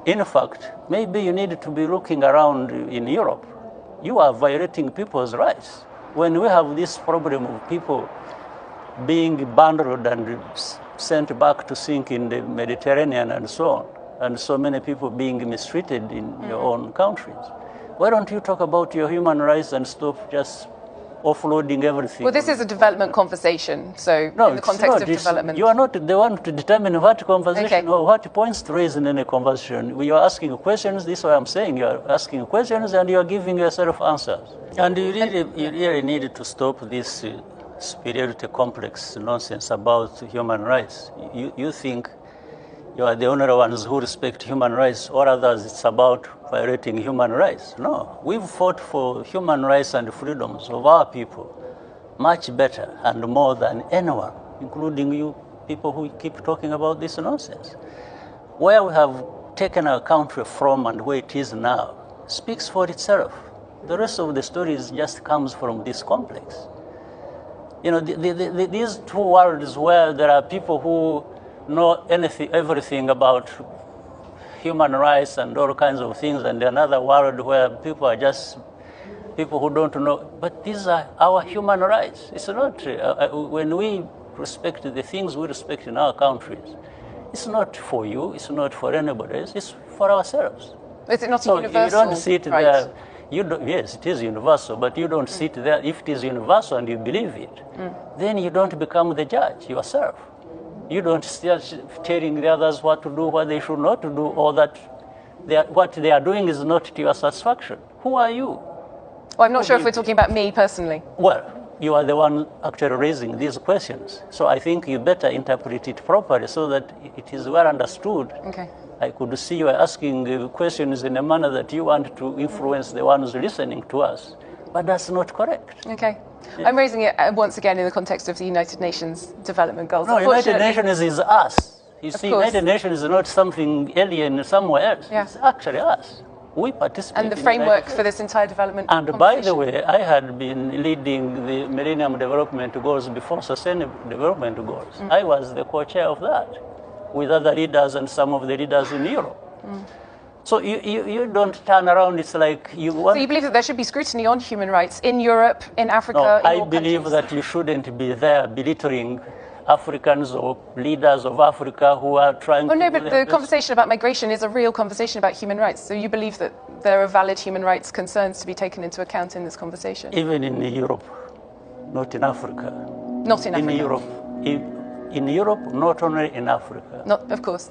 In fact, maybe you need to be looking around in Europe. You are violating people's rights. When we have this problem of people being bundled and sent back to sink in the Mediterranean and so on, and so many people being mistreated in your own countries, why don't you talk about your human rights and stop just offloading everything? Well, this is a development conversation, so no, in the context of development. You are not the one to determine what conversation or what points to raise in any conversation. You are asking questions, this is what I'm saying. You are asking questions and you are giving yourself answers. And you really need to stop this superiority complex nonsense about human rights. You think you are the only ones who respect human rights, or others it's about violating human rights. No, we've fought for human rights and freedoms of our people much better and more than anyone, including you people who keep talking about this nonsense. Where we have taken our country from and where it is now speaks for itself. The rest of the story just comes from this complex. You know, these two worlds where there are people who know everything about human rights and all kinds of things, and another world where people are just people who don't know. But these are our human rights. It's not, when we respect the things we respect in our countries, it's not for you, it's not for anybody else, it's for ourselves. Is it not a universal you don't sit right? there. Yes, it is universal, but you don't sit there. If it is universal and you believe it, then you don't become the judge yourself. You don't start telling the others what to do, what they should not do, or that what they are doing is not to your satisfaction. Who are you? Well, I'm not sure if we're talking about me personally. Well, you are the one actually raising these questions. So I think you better interpret it properly so that it is well understood. Okay. I could see you asking questions in a manner that you want to influence the ones listening to us. But that's not correct. Okay. Yeah. I'm raising it once again in the context of the United Nations Development Goals. No, United Nations is us. You see, United Nations is not something alien somewhere else. Yeah. It's actually us. We participate. And the framework for this entire development. And by the way, I had been leading the Millennium Development Goals before Sustainable Development Goals. I was the co-chair of that with other leaders and some of the leaders in Europe. So you don't turn around, it's like you want... So you believe that there should be scrutiny on human rights in Europe, in Africa, no, in all I believe countries. that you shouldn't be there belittling Africans or leaders of Africa who are trying to... Oh no, but the conversation about migration is a real conversation about human rights. So you believe that there are valid human rights concerns to be taken into account in this conversation? Even in Europe, not in Africa. Not in Africa? In Europe. In Europe, not only in Africa. Not, of course.